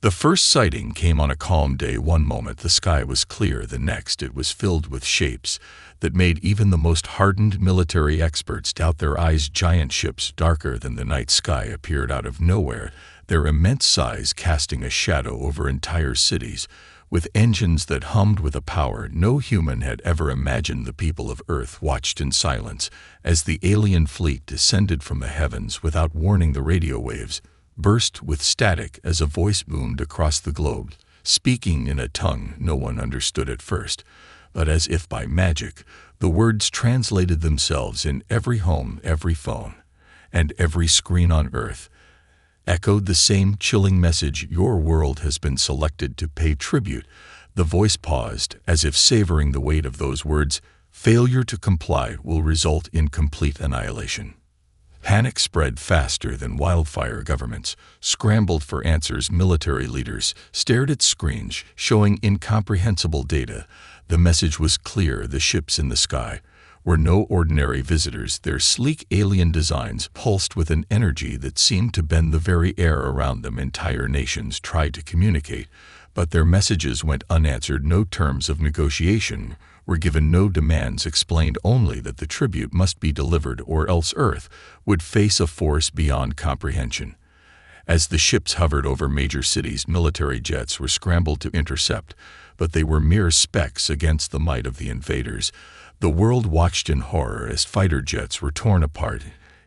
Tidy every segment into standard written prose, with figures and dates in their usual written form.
The first sighting came on a calm day. One moment the sky was clear, the next it was filled with shapes that made even the most hardened military experts doubt their eyes. Giant ships, darker than the night sky, appeared out of nowhere, their immense size casting a shadow over entire cities. With engines that hummed with a power no human had ever imagined, the people of Earth watched in silence as the alien fleet descended from the heavens. Without warning, the radio waves burst with static as a voice boomed across the globe, speaking in a tongue no one understood at first. But as if by magic, the words translated themselves in every home, every phone, and every screen on Earth. Echoed the same chilling message: your world has been selected to pay tribute. The voice paused, as if savoring the weight of those words. Failure to comply will result in complete annihilation. Panic spread faster than wildfire. Governments scrambled for answers. Military leaders stared at screens showing incomprehensible data. The message was clear: the ships in the sky were no ordinary visitors. Their sleek alien designs pulsed with an energy that seemed to bend the very air around them. Entire nations tried to communicate, but their messages went unanswered. No terms of negotiation were given, no demands explained, only that the tribute must be delivered or else Earth would face a force beyond comprehension. As the ships hovered over major cities, military jets were scrambled to intercept, but they were mere specks against the might of the invaders. The world watched in horror as fighter jets were torn apart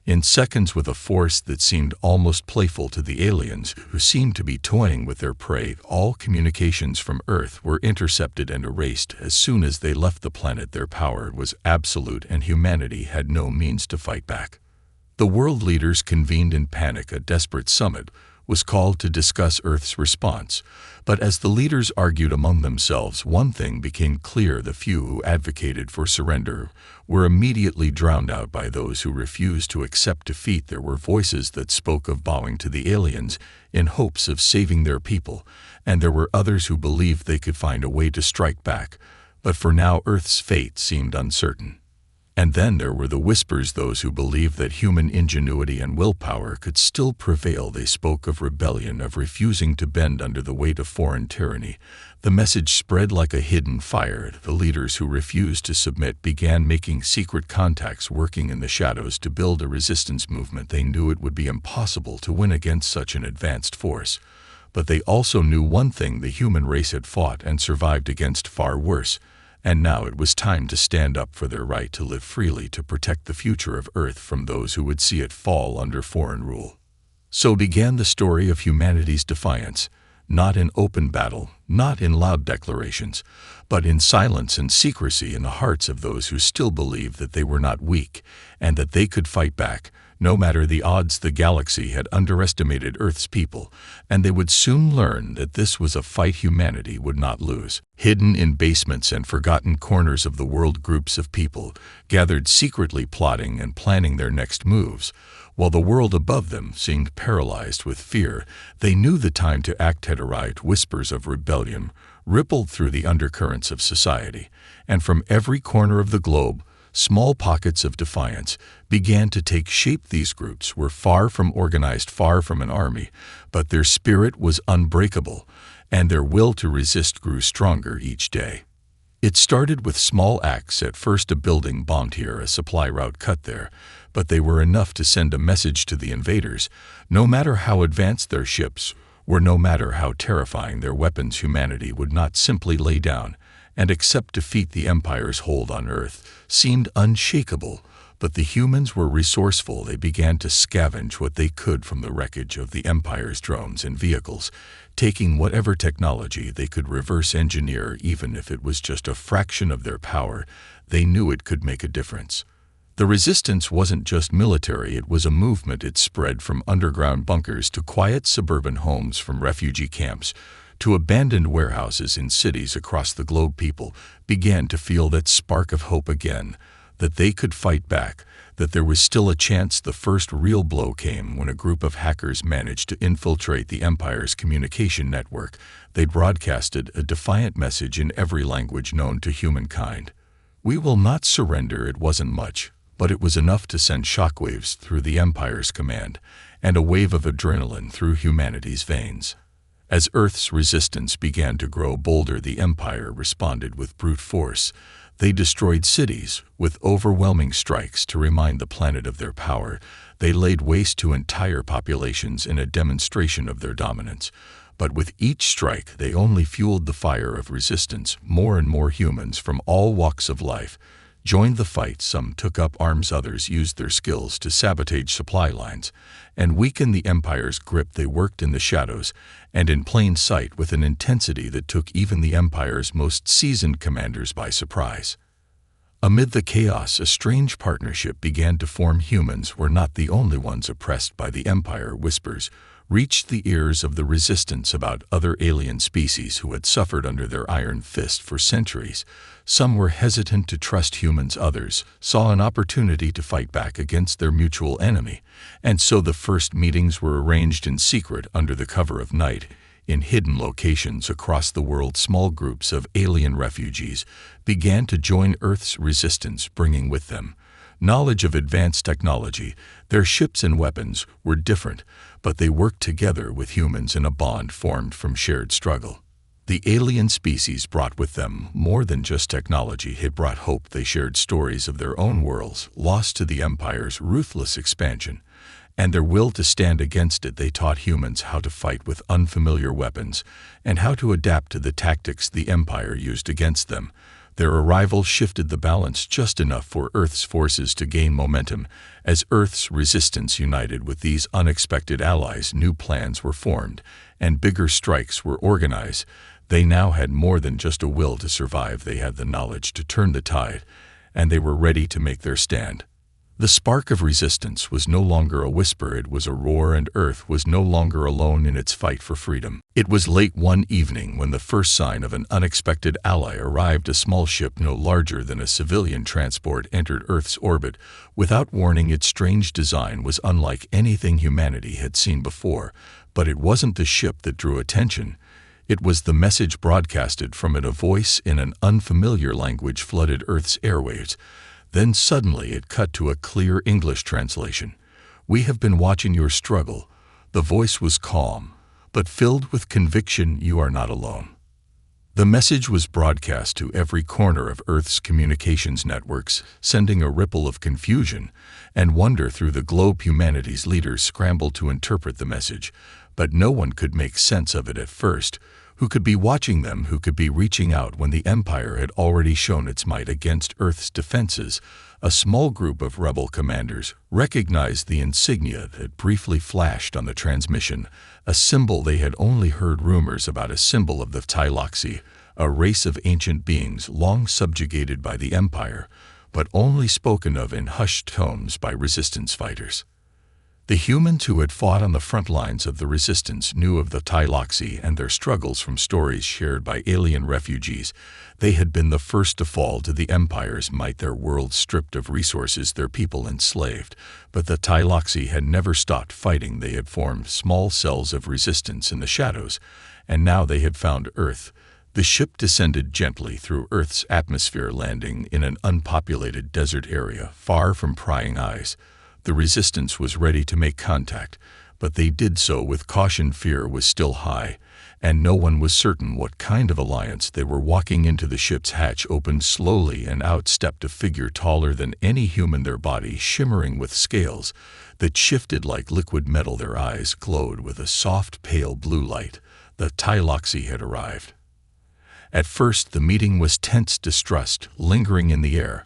in seconds with a force that seemed almost playful to the aliens, who seemed to be toying with their prey. All communications from Earth were intercepted and erased as soon as they left the planet. Their power was absolute, and humanity had no means to fight back. The world leaders convened in panic. A desperate summit was called to discuss Earth's response. But as the leaders argued among themselves, one thing became clear: the few who advocated for surrender were immediately drowned out by those who refused to accept defeat. There were voices that spoke of bowing to the aliens in hopes of saving their people, and there were others who believed they could find a way to strike back. But for now, Earth's fate seemed uncertain. And then there were the whispers, those who believed that human ingenuity and willpower could still prevail. They spoke of rebellion, of refusing to bend under the weight of foreign tyranny. The message spread like a hidden fire. The leaders who refused to submit began making secret contacts, working in the shadows to build a resistance movement. They knew it would be impossible to win against such an advanced force. But they also knew one thing: the human race had fought and survived against far worse. And now it was time to stand up for their right to live freely, to protect the future of Earth from those who would see it fall under foreign rule. So began the story of humanity's defiance, not in open battle, not in loud declarations, but in silence and secrecy, in the hearts of those who still believed that they were not weak and that they could fight back, no matter the odds. The galaxy had underestimated Earth's people, and they would soon learn that this was a fight humanity would not lose. Hidden in basements and forgotten corners of the world, groups of people gathered secretly, plotting and planning their next moves. While the world above them seemed paralyzed with fear, they knew the time to act had arrived. Whispers of rebellion rippled through the undercurrents of society, and from every corner of the globe, small pockets of defiance began to take shape. These groups were far from organized, far from an army, but their spirit was unbreakable, and their will to resist grew stronger each day. It started with small acts. At first, a building bombed here, a supply route cut there, but they were enough to send a message to the invaders. No matter how advanced their ships were, no matter how terrifying their weapons, humanity would not simply lay down and accept defeat. The Empire's hold on Earth seemed unshakable, but the humans were resourceful. They began to scavenge what they could from the wreckage of the Empire's drones and vehicles, taking whatever technology they could reverse engineer. Even if it was just a fraction of their power, they knew it could make a difference. The resistance wasn't just military, it was a movement. It spread from underground bunkers to quiet suburban homes, from refugee camps to abandoned warehouses in cities across the globe. People began to feel that spark of hope again, that they could fight back, that there was still a chance. The first real blow came when a group of hackers managed to infiltrate the Empire's communication network. They broadcasted a defiant message in every language known to humankind. "We will not surrender." It wasn't much, but it was enough to send shockwaves through the Empire's command and a wave of adrenaline through humanity's veins. As Earth's resistance began to grow bolder, the Empire responded with brute force. They destroyed cities with overwhelming strikes to remind the planet of their power. They laid waste to entire populations in a demonstration of their dominance. But with each strike, they only fueled the fire of resistance. More and more humans from all walks of life joined the fight. Some took up arms, others used their skills to sabotage supply lines and weaken the Empire's grip. They worked in the shadows and in plain sight with an intensity that took even the Empire's most seasoned commanders by surprise. Amid the chaos, a strange partnership began to form. Humans were not the only ones oppressed by the Empire. Whispers reached the ears of the resistance about other alien species who had suffered under their iron fist for centuries. Some were hesitant to trust humans, others saw an opportunity to fight back against their mutual enemy, and so the first meetings were arranged in secret under the cover of night. In hidden locations across the world, small groups of alien refugees began to join Earth's resistance, bringing with them knowledge of advanced technology. Their ships and weapons were different, but they worked together with humans in a bond formed from shared struggle. The alien species brought with them more than just technology. It brought hope. They shared stories of their own worlds, lost to the Empire's ruthless expansion, and their will to stand against it. They taught humans how to fight with unfamiliar weapons and how to adapt to the tactics the Empire used against them. Their arrival shifted the balance just enough for Earth's forces to gain momentum. As Earth's resistance united with these unexpected allies, new plans were formed, and bigger strikes were organized. They now had more than just a will to survive. They had the knowledge to turn the tide, and they were ready to make their stand. The spark of resistance was no longer a whisper, it was a roar, and Earth was no longer alone in its fight for freedom. It was late one evening when the first sign of an unexpected ally arrived. A small ship no larger than a civilian transport entered Earth's orbit. Without warning, its strange design was unlike anything humanity had seen before. But it wasn't the ship that drew attention. It was the message broadcasted from it. A voice in an unfamiliar language flooded Earth's airwaves. Then suddenly it cut to a clear English translation. "We have been watching your struggle." The voice was calm, but filled with conviction. "You are not alone." The message was broadcast to every corner of Earth's communications networks, sending a ripple of confusion and wonder through the globe. Humanity's leaders scrambled to interpret the message, but no one could make sense of it at first. Who could be watching them? Who could be reaching out when the Empire had already shown its might against Earth's defenses? A small group of rebel commanders recognized the insignia that briefly flashed on the transmission, a symbol they had only heard rumors about, a symbol of the Tyloxi, a race of ancient beings long subjugated by the Empire, but only spoken of in hushed tones by resistance fighters. The humans who had fought on the front lines of the resistance knew of the Tyloxi and their struggles from stories shared by alien refugees. They had been the first to fall to the Empire's might, their world stripped of resources, their people enslaved. But the Tyloxi had never stopped fighting. They had formed small cells of resistance in the shadows, and now they had found Earth. The ship descended gently through Earth's atmosphere, landing in an unpopulated desert area, far from prying eyes. The resistance was ready to make contact, but they did so with caution. Fear was still high, and no one was certain what kind of alliance they were walking into. The ship's hatch opened slowly, and out stepped a figure taller than any human, their body shimmering with scales that shifted like liquid metal. Their eyes glowed with a soft, pale blue light. The Tyloxi had arrived. At first, the meeting was tense, distrust lingering in the air.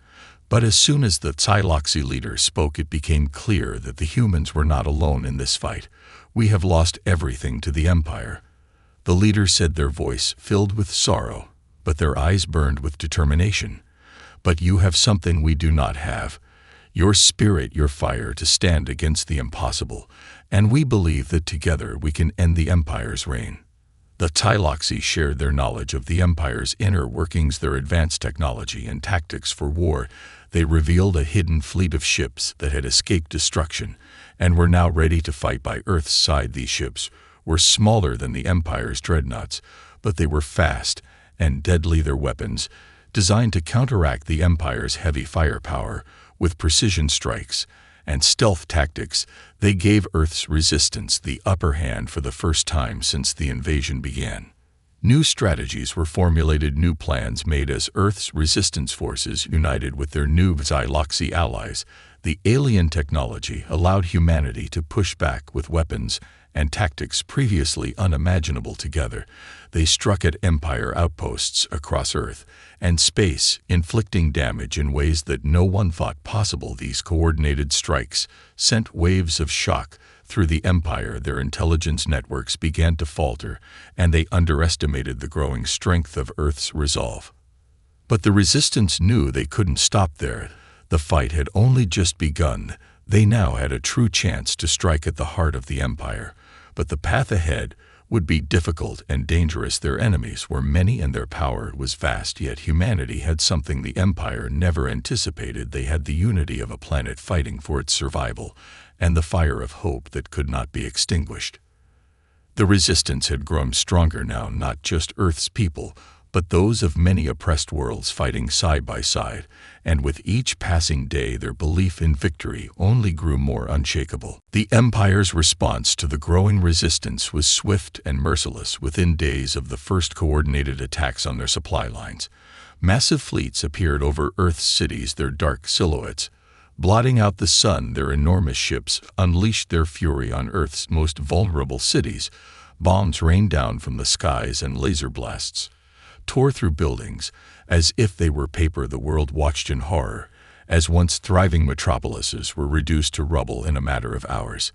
But as soon as the Tyloxi leader spoke, it became clear that the humans were not alone in this fight. "We have lost everything to the Empire," the leader said, their voice filled with sorrow, but their eyes burned with determination. "But you have something we do not have. Your spirit, your fire to stand against the impossible, and we believe that together we can end the Empire's reign." The Tyloxi shared their knowledge of the Empire's inner workings, their advanced technology and tactics for war. They revealed a hidden fleet of ships that had escaped destruction and were now ready to fight by Earth's side. These ships were smaller than the Empire's dreadnoughts, but they were fast and deadly. Their weapons, designed to counteract the Empire's heavy firepower with precision strikes, and stealth tactics, they gave Earth's resistance the upper hand for the first time since the invasion began. New strategies were formulated, new plans made as Earth's resistance forces united with their new Xyloxy allies. The alien technology allowed humanity to push back with weapons and tactics previously unimaginable together. They struck at Empire outposts across Earth and space, inflicting damage in ways that no one thought possible. These coordinated strikes sent waves of shock through the Empire. Their intelligence networks began to falter, and they underestimated the growing strength of Earth's resolve. But the Resistance knew they couldn't stop there. The fight had only just begun. They now had a true chance to strike at the heart of the Empire. But the path ahead would be difficult and dangerous. Their enemies were many and their power was vast, yet humanity had something the Empire never anticipated. They had the unity of a planet fighting for its survival, and the fire of hope that could not be extinguished. The Resistance had grown stronger now, not just Earth's people, but those of many oppressed worlds fighting side by side, and with each passing day their belief in victory only grew more unshakable. The Empire's response to the growing Resistance was swift and merciless. Within days of the first coordinated attacks on their supply lines, massive fleets appeared over Earth's cities, their dark silhouettes blotting out the sun. Their enormous ships unleashed their fury on Earth's most vulnerable cities. Bombs rained down from the skies and laser blasts tore through buildings as if they were paper. The world watched in horror as once thriving metropolises were reduced to rubble in a matter of hours.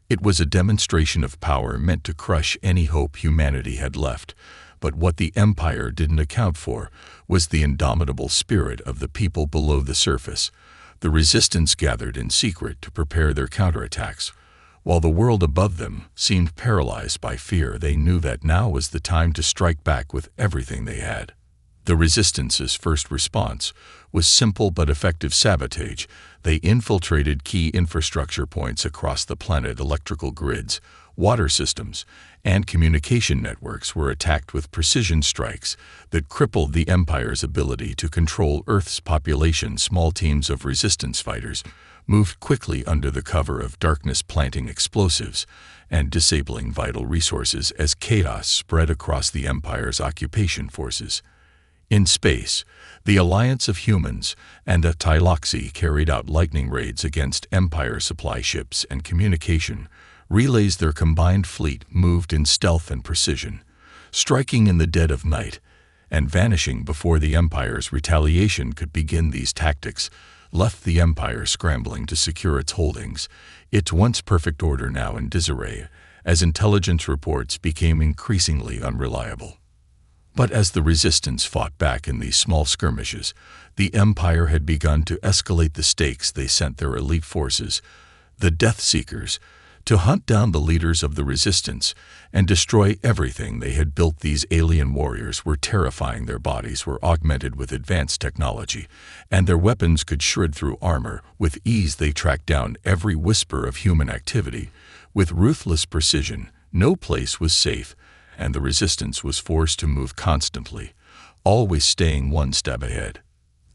It was a demonstration of power meant to crush any hope humanity had left. But what the Empire didn't account for was the indomitable spirit of the people below the surface. The Resistance gathered in secret to prepare their counterattacks. While the world above them seemed paralyzed by fear, they knew that now was the time to strike back with everything they had. The Resistance's first response was simple but effective sabotage. They infiltrated key infrastructure points across the planet. Electrical grids, water systems, and communication networks were attacked with precision strikes that crippled the Empire's ability to control Earth's population. Small teams of Resistance fighters moved quickly under the cover of darkness, planting explosives and disabling vital resources as chaos spread across the Empire's occupation forces. In space, the alliance of humans and Xyloxy carried out lightning raids against Empire supply ships and communication relays. Their combined fleet moved in stealth and precision, striking in the dead of night and vanishing before the Empire's retaliation could begin. These tactics left the Empire scrambling to secure its holdings, its once perfect order now in disarray, as intelligence reports became increasingly unreliable. But as the Resistance fought back in these small skirmishes, the Empire had begun to escalate the stakes. They sent their elite forces, the Death Seekers, to hunt down the leaders of the Resistance and destroy everything they had built. These alien warriors were terrifying. Their bodies were augmented with advanced technology, and their weapons could shred through armor. With ease they tracked down every whisper of human activity. With ruthless precision, no place was safe, and the Resistance was forced to move constantly, always staying one step ahead.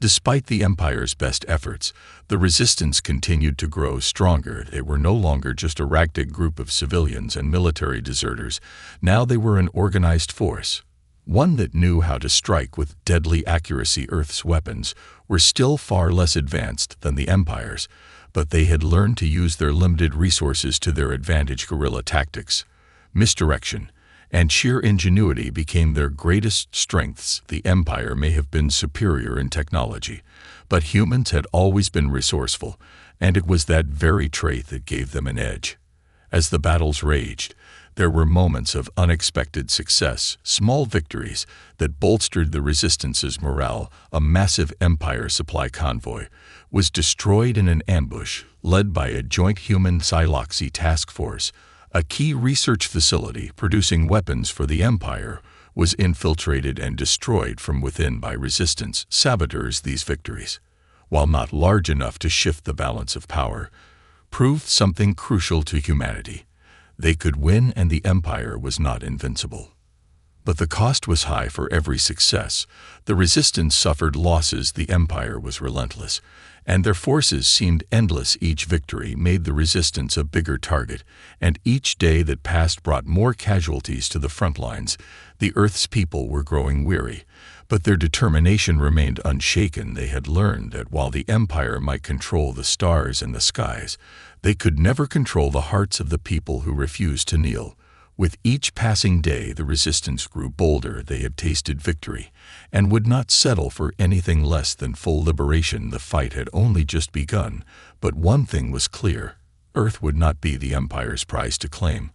Despite the Empire's best efforts, the Resistance continued to grow stronger. They were no longer just a ragtag group of civilians and military deserters. Now they were an organized force, one that knew how to strike with deadly accuracy. Earth's weapons were still far less advanced than the Empire's, but they had learned to use their limited resources to their advantage. Guerrilla tactics, misdirection, and sheer ingenuity became their greatest strengths. The Empire may have been superior in technology, but humans had always been resourceful, and it was that very trait that gave them an edge. As the battles raged, there were moments of unexpected success, small victories that bolstered the Resistance's morale. A massive Empire supply convoy was destroyed in an ambush led by a joint human Xyloxy task force. A key research facility producing weapons for the Empire was infiltrated and destroyed from within by Resistance saboteurs. These victories, while not large enough to shift the balance of power, proved something crucial to humanity. They could win, and the Empire was not invincible. But the cost was high. For every success, the Resistance suffered losses. The Empire was relentless, and their forces seemed endless. Each victory made the resistance a bigger target, and each day that passed brought more casualties to the front lines. The Earth's people were growing weary, but their determination remained unshaken. They had learned that while the Empire might control the stars and the skies, they could never control the hearts of the people who refused to kneel. With each passing day, the resistance grew bolder. They had tasted victory and would not settle for anything less than full liberation. The fight had only just begun, but one thing was clear: Earth would not be the Empire's prize to claim,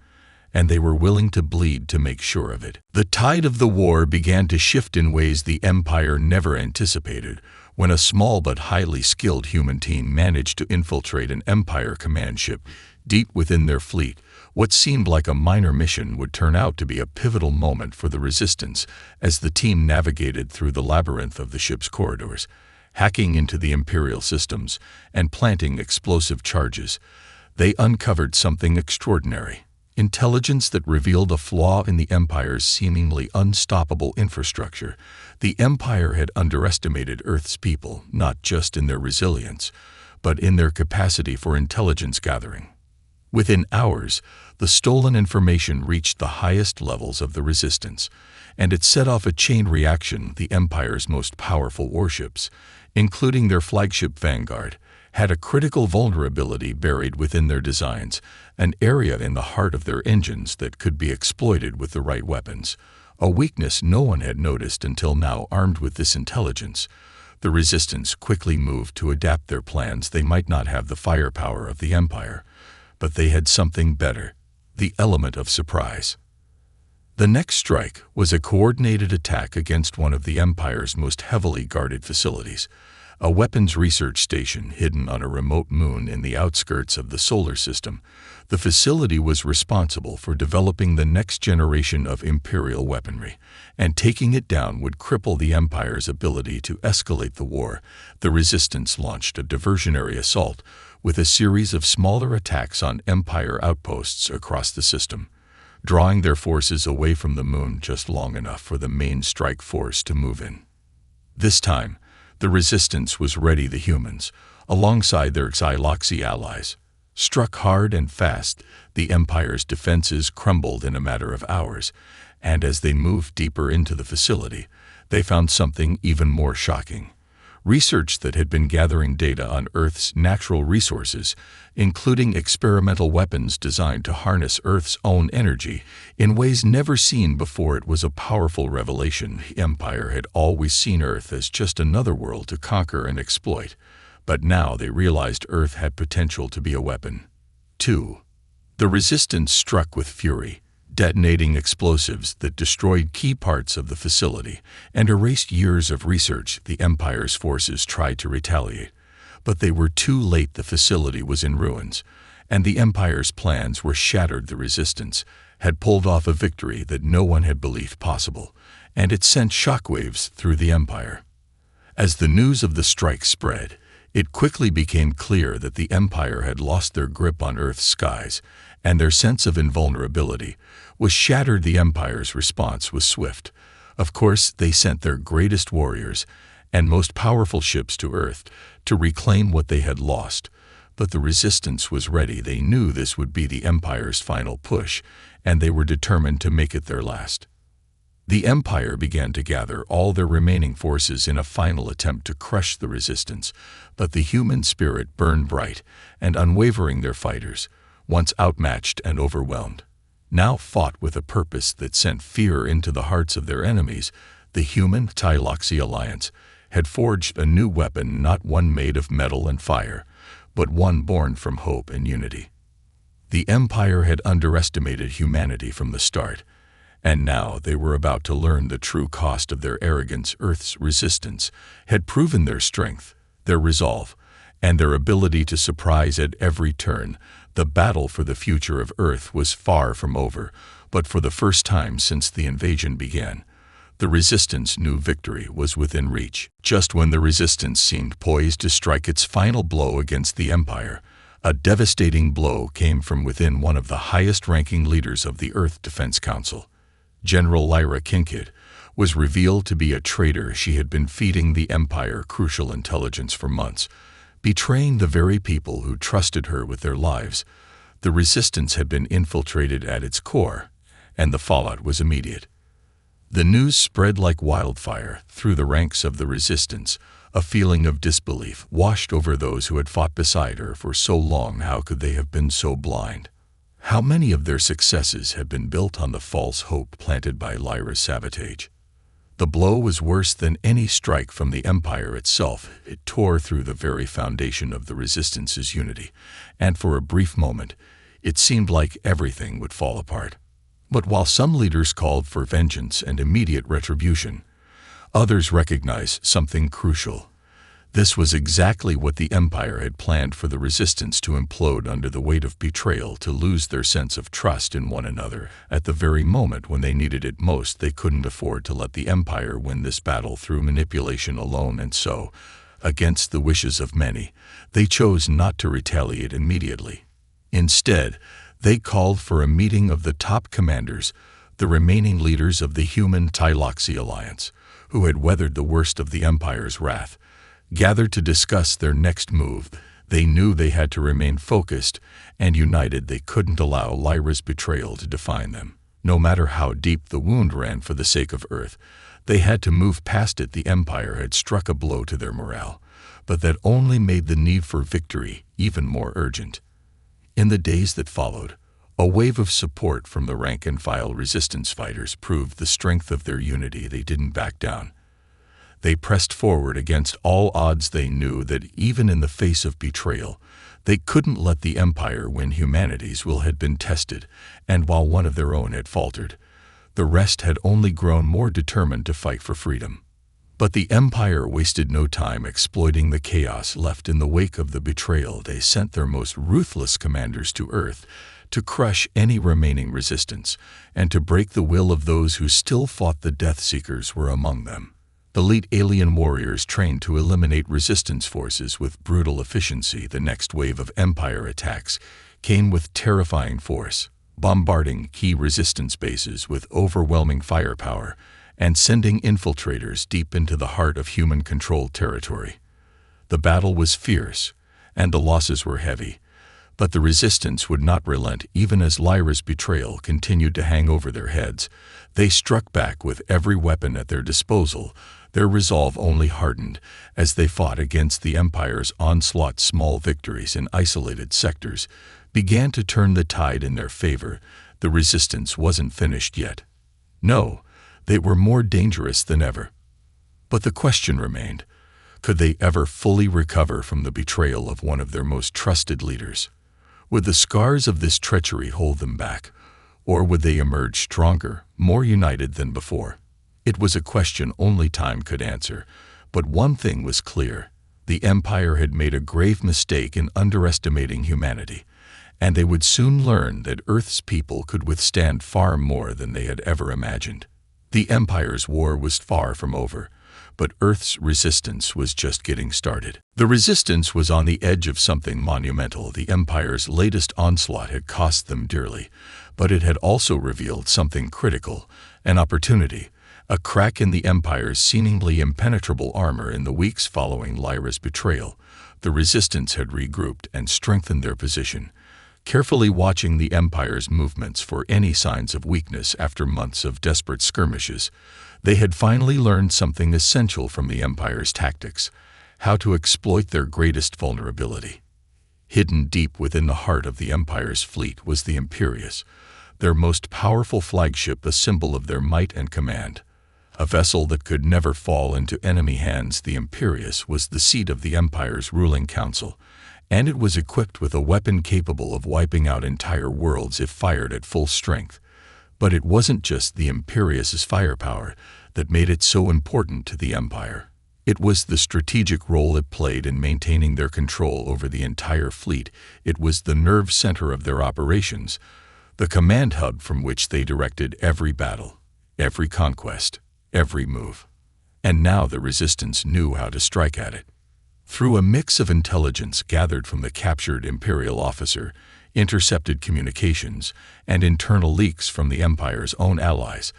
and they were willing to bleed to make sure of it. The tide of the war began to shift in ways the Empire never anticipated, when a small but highly skilled human team managed to infiltrate an Empire command ship deep within their fleet. What seemed like a minor mission would turn out to be a pivotal moment for the resistance. As the team navigated through the labyrinth of the ship's corridors, hacking into the Imperial systems and planting explosive charges, they uncovered something extraordinary: intelligence that revealed a flaw in the Empire's seemingly unstoppable infrastructure. The Empire had underestimated Earth's people, not just in their resilience, but in their capacity for intelligence gathering. Within hours, the stolen information reached the highest levels of the resistance, and it set off a chain reaction. The Empire's most powerful warships, including their flagship Vanguard, had a critical vulnerability buried within their designs, an area in the heart of their engines that could be exploited with the right weapons. A weakness no one had noticed until now. Armed with this intelligence, the resistance quickly moved to adapt their plans. They might not have the firepower of the Empire, but they had something better: the element of surprise. The next strike was a coordinated attack against one of the Empire's most heavily guarded facilities, a weapons research station hidden on a remote moon in the outskirts of the solar system. The facility was responsible for developing the next generation of Imperial weaponry, and taking it down would cripple the Empire's ability to escalate the war. The resistance launched a diversionary assault with a series of smaller attacks on Empire outposts across the system, drawing their forces away from the moon just long enough for the main strike force to move in. This time, the resistance was ready. The humans, alongside their Xyloxy allies, struck hard and fast. The Empire's defenses crumbled in a matter of hours, and as they moved deeper into the facility, they found something even more shocking. Research that had been gathering data on Earth's natural resources, including experimental weapons designed to harness Earth's own energy in ways never seen before. It was a powerful revelation. The Empire had always seen Earth as just another world to conquer and exploit, but now they realized Earth had potential to be a weapon, too. The resistance struck with fury, detonating explosives that destroyed key parts of the facility and erased years of research. The Empire's forces tried to retaliate, but they were too late. The facility was in ruins, and the Empire's plans were shattered. The resistance had pulled off a victory that no one had believed possible, and it sent shockwaves through the Empire. As the news of the strike spread, it quickly became clear that the Empire had lost their grip on Earth's skies, and their sense of invulnerability was shattered. The Empire's response was swift. Of course, they sent their greatest warriors and most powerful ships to Earth to reclaim what they had lost. But the resistance was ready. They knew this would be the Empire's final push, and they were determined to make it their last. The Empire began to gather all their remaining forces in a final attempt to crush the resistance, but the human spirit burned bright and unwavering. Their fighters, once outmatched and overwhelmed, now fought with a purpose that sent fear into the hearts of their enemies. The human Xyloxy Alliance had forged a new weapon, not one made of metal and fire, but one born from hope and unity. The Empire had underestimated humanity from the start, and now they were about to learn the true cost of their arrogance. Earth's resistance had proven their strength, their resolve, and their ability to surprise at every turn. The battle for the future of Earth was far from over, but for the first time since the invasion began, the resistance knew victory was within reach. Just when the resistance seemed poised to strike its final blow against the Empire, a devastating blow came from within. One of the highest-ranking leaders of the Earth Defense Council, General Lyra Kincaid, was revealed to be a traitor. She had been feeding the Empire crucial intelligence for months, betraying the very people who trusted her with their lives. The resistance had been infiltrated at its core, and the fallout was immediate. The news spread like wildfire through the ranks of the resistance. A feeling of disbelief washed over those who had fought beside her for so long. How could they have been so blind? How many of their successes had been built on the false hope planted by Lyra's sabotage? The blow was worse than any strike from the Empire itself. It tore through the very foundation of the Resistance's unity, and for a brief moment, it seemed like everything would fall apart. But while some leaders called for vengeance and immediate retribution, others recognized something crucial. This was exactly what the Empire had planned for the Resistance to implode under the weight of betrayal, to lose their sense of trust in one another. At the very moment when they needed it most, they couldn't afford to let the Empire win this battle through manipulation alone, and so, against the wishes of many, they chose not to retaliate immediately. Instead, they called for a meeting of the top commanders, the remaining leaders of the human Tyloxy alliance, who had weathered the worst of the Empire's wrath, gathered to discuss their next move. They knew they had to remain focused and united. They couldn't allow Lyra's betrayal to define them. No matter how deep the wound ran, for the sake of Earth, they had to move past it. The Empire had struck a blow to their morale, but that only made the need for victory even more urgent. In the days that followed, a wave of support from the rank-and-file resistance fighters proved the strength of their unity. They didn't back down. They pressed forward against all odds. They knew that even in the face of betrayal, they couldn't let the Empire win. Humanity's will had been tested, and while one of their own had faltered, the rest had only grown more determined to fight for freedom. But the Empire wasted no time exploiting the chaos left in the wake of the betrayal. They sent their most ruthless commanders to Earth to crush any remaining resistance and to break the will of those who still fought. The Death Seekers were among them. Elite alien warriors trained to eliminate resistance forces with brutal efficiency. The next wave of Empire attacks came with terrifying force, bombarding key resistance bases with overwhelming firepower and sending infiltrators deep into the heart of human-controlled territory. The battle was fierce, and the losses were heavy, but the resistance would not relent. Even as Lyra's betrayal continued to hang over their heads, they struck back with every weapon at their disposal. Their resolve only hardened as they fought against the Empire's onslaught. Small victories in isolated sectors began to turn the tide in their favor. The resistance wasn't finished yet. No, they were more dangerous than ever. But the question remained, could they ever fully recover from the betrayal of one of their most trusted leaders? Would the scars of this treachery hold them back, or would they emerge stronger, more united than before? It was a question only time could answer, but one thing was clear. The Empire had made a grave mistake in underestimating humanity, and they would soon learn that Earth's people could withstand far more than they had ever imagined. The Empire's war was far from over, but Earth's resistance was just getting started. The resistance was on the edge of something monumental. The Empire's latest onslaught had cost them dearly, but it had also revealed something critical, an opportunity, a crack in the Empire's seemingly impenetrable armor. In the weeks following Lyra's betrayal, the resistance had regrouped and strengthened their position, carefully watching the Empire's movements for any signs of weakness. After months of desperate skirmishes, they had finally learned something essential from the Empire's tactics: how to exploit their greatest vulnerability. Hidden deep within the heart of the Empire's fleet was the Imperius, their most powerful flagship, a symbol of their might and command. A vessel that could never fall into enemy hands. The Imperius was the seat of the Empire's ruling council, and it was equipped with a weapon capable of wiping out entire worlds if fired at full strength. But it wasn't just the Imperius's firepower that made it so important to the Empire. It was the strategic role it played in maintaining their control over the entire fleet. It was the nerve center of their operations, the command hub from which they directed every battle, every conquest, every move. And now the resistance knew how to strike at it. Through a mix of intelligence gathered from the captured Imperial officer, intercepted communications, and internal leaks from the Empire's own allies,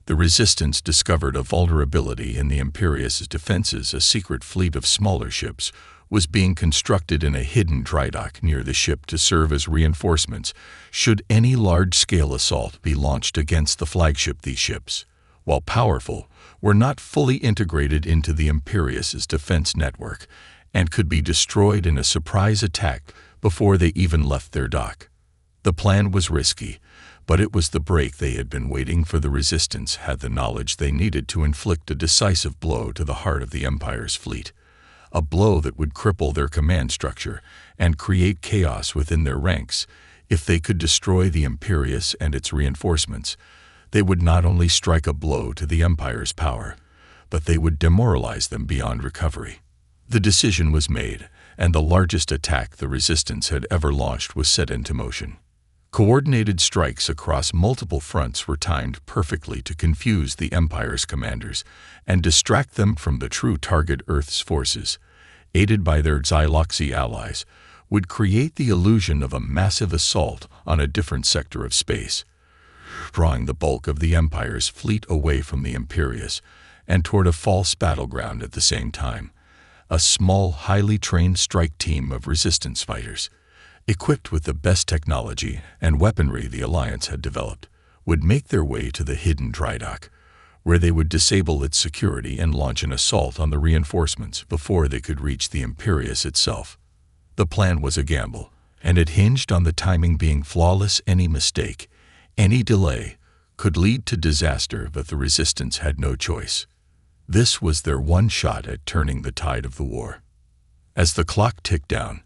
The Resistance discovered a vulnerability in the Imperius's defenses. A secret fleet of smaller ships was being constructed in a hidden dry dock near the ship to serve as reinforcements should any large-scale assault be launched against the flagship. These ships, while powerful, were not fully integrated into the Imperius's defense network and could be destroyed in a surprise attack before they even left their dock. The plan was risky, but it was the break they had been waiting for. The Resistance had the knowledge they needed to inflict a decisive blow to the heart of the Empire's fleet, a blow that would cripple their command structure and create chaos within their ranks. If they could destroy the Imperius and its reinforcements, they would not only strike a blow to the Empire's power, but they would demoralize them beyond recovery. The decision was made, and the largest attack the Resistance had ever launched was set into motion. Coordinated strikes across multiple fronts were timed perfectly to confuse the Empire's commanders and distract them from the true target. Earth's forces, aided by their Xyloxy allies, would create the illusion of a massive assault on a different sector of space, drawing the bulk of the Empire's fleet away from the Imperius and toward a false battleground. At the same time, a small, highly trained strike team of Resistance fighters, equipped with the best technology and weaponry the Alliance had developed, would make their way to the hidden dry dock, where they would disable its security and launch an assault on the reinforcements before they could reach the Imperius itself. The plan was a gamble, and it hinged on the timing being flawless. Any mistake, any delay, could lead to disaster, but the Resistance had no choice. This was their one shot at turning the tide of the war. As the clock ticked down,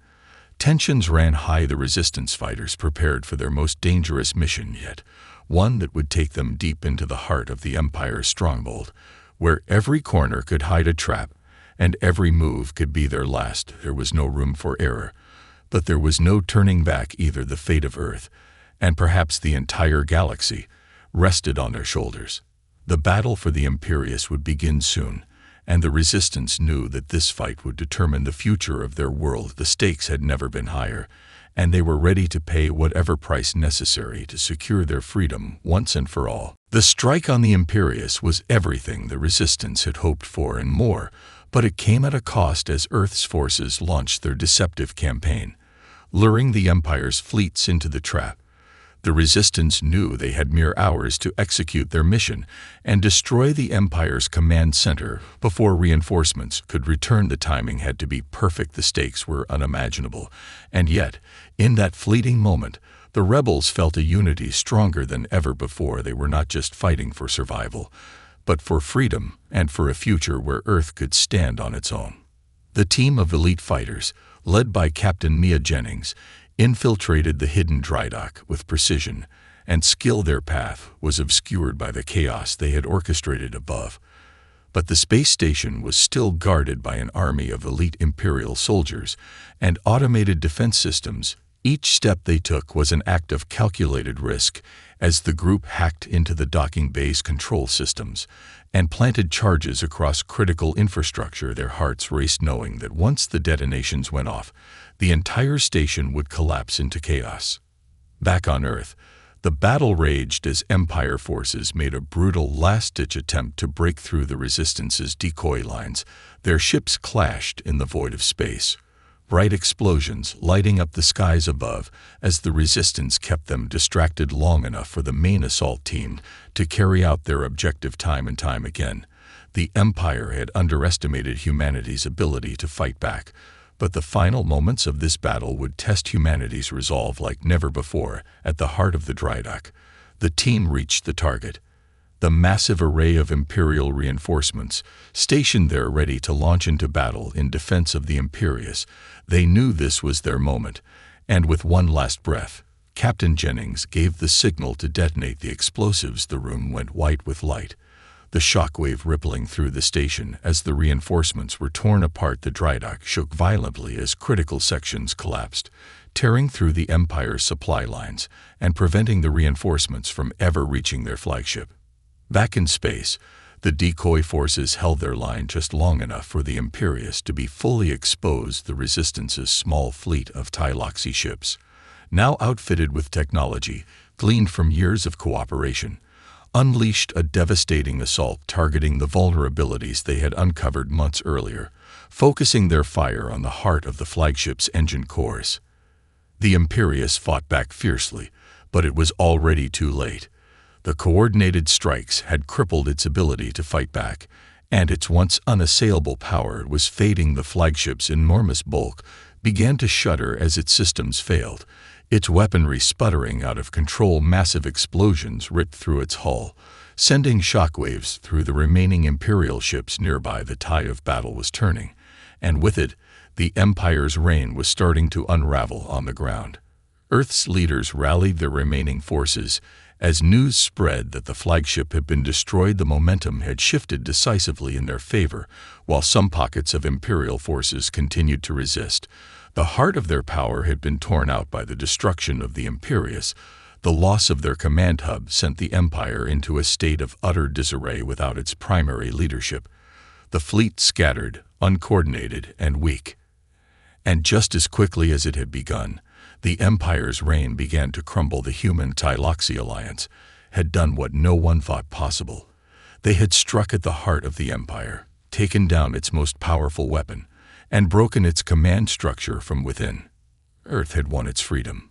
tensions ran high. The Resistance fighters prepared for their most dangerous mission yet, one that would take them deep into the heart of the Empire's stronghold, where every corner could hide a trap and every move could be their last. There was no room for error, but there was no turning back either. The fate of Earth, and perhaps the entire galaxy, rested on their shoulders. The battle for the Imperius would begin soon, and the Resistance knew that this fight would determine the future of their world. The stakes had never been higher, and they were ready to pay whatever price necessary to secure their freedom once and for all. The strike on the Imperius was everything the Resistance had hoped for and more, but it came at a cost as Earth's forces launched their deceptive campaign, luring the Empire's fleets into the trap. The Resistance knew they had mere hours to execute their mission and destroy the Empire's command center before reinforcements could return. The timing had to be perfect. The stakes were unimaginable, and yet, in that fleeting moment, the rebels felt a unity stronger than ever before. They were not just fighting for survival, but for freedom and for a future where Earth could stand on its own. The team of elite fighters, led by Captain Mia Jennings, infiltrated the hidden dry dock with precision and skill. Their path was obscured by the chaos they had orchestrated above, but the space station was still guarded by an army of elite Imperial soldiers and automated defense systems. Each step they took was an act of calculated risk as the group hacked into the docking bay's control systems and planted charges across critical infrastructure. Their hearts raced, knowing that once the detonations went off, the entire station would collapse into chaos. Back on Earth, the battle raged as Empire forces made a brutal last-ditch attempt to break through the Resistance's decoy lines. Their ships clashed in the void of space, bright explosions lighting up the skies above as the Resistance kept them distracted long enough for the main assault team to carry out their objective. Time and time again, the Empire had underestimated humanity's ability to fight back, but the final moments of this battle would test humanity's resolve like never before. At the heart of the dry dock, the team reached the target, the massive array of Imperial reinforcements stationed there ready to launch into battle in defense of the Imperius. They knew this was their moment, and with one last breath, Captain Jennings gave the signal to detonate the explosives. The room went white with light, the shockwave rippling through the station as the reinforcements were torn apart. The dry dock shook violently as critical sections collapsed, tearing through the Empire's supply lines and preventing the reinforcements from ever reaching their flagship. Back in space, the decoy forces held their line just long enough for the Imperius to be fully exposed. The Resistance's small fleet of Tyloxy ships, now outfitted with technology gleaned from years of cooperation, unleashed a devastating assault targeting the vulnerabilities they had uncovered months earlier, focusing their fire on the heart of the flagship's engine cores. The Imperius fought back fiercely, but it was already too late. The coordinated strikes had crippled its ability to fight back, and its once unassailable power was fading. The flagship's enormous bulk began to shudder as its systems failed, its weaponry sputtering out of control. Massive explosions ripped through its hull, sending shockwaves through the remaining Imperial ships nearby. The tide of battle was turning, and with it, the Empire's reign was starting to unravel on the ground. Earth's leaders rallied their remaining forces. As news spread that the flagship had been destroyed, the momentum had shifted decisively in their favor, while some pockets of Imperial forces continued to resist. The heart of their power had been torn out by the destruction of the Imperius. The loss of their command hub sent the Empire into a state of utter disarray without its primary leadership. The fleet scattered, uncoordinated, and weak. And just as quickly as it had begun, the Empire's reign began to crumble. The human Tyloxy Alliance had done what no one thought possible. They had struck at the heart of the Empire, taken down its most powerful weapon, and broken its command structure from within. Earth had won its freedom.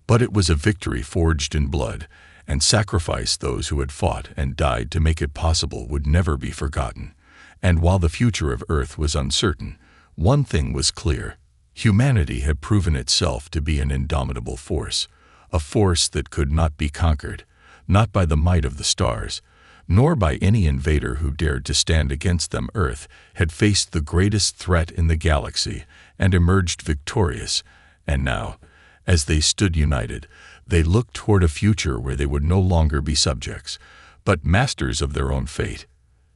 But it was a victory forged in blood, and sacrifice those who had fought and died to make it possible would never be forgotten. And while the future of Earth was uncertain, one thing was clear. Humanity had proven itself to be an indomitable force, a force that could not be conquered, not by the might of the stars, nor by any invader who dared to stand against them. Earth had faced the greatest threat in the galaxy and emerged victorious, and now, as they stood united, they looked toward a future where they would no longer be subjects, but masters of their own fate.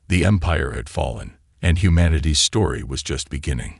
The Empire had fallen, and humanity's story was just beginning.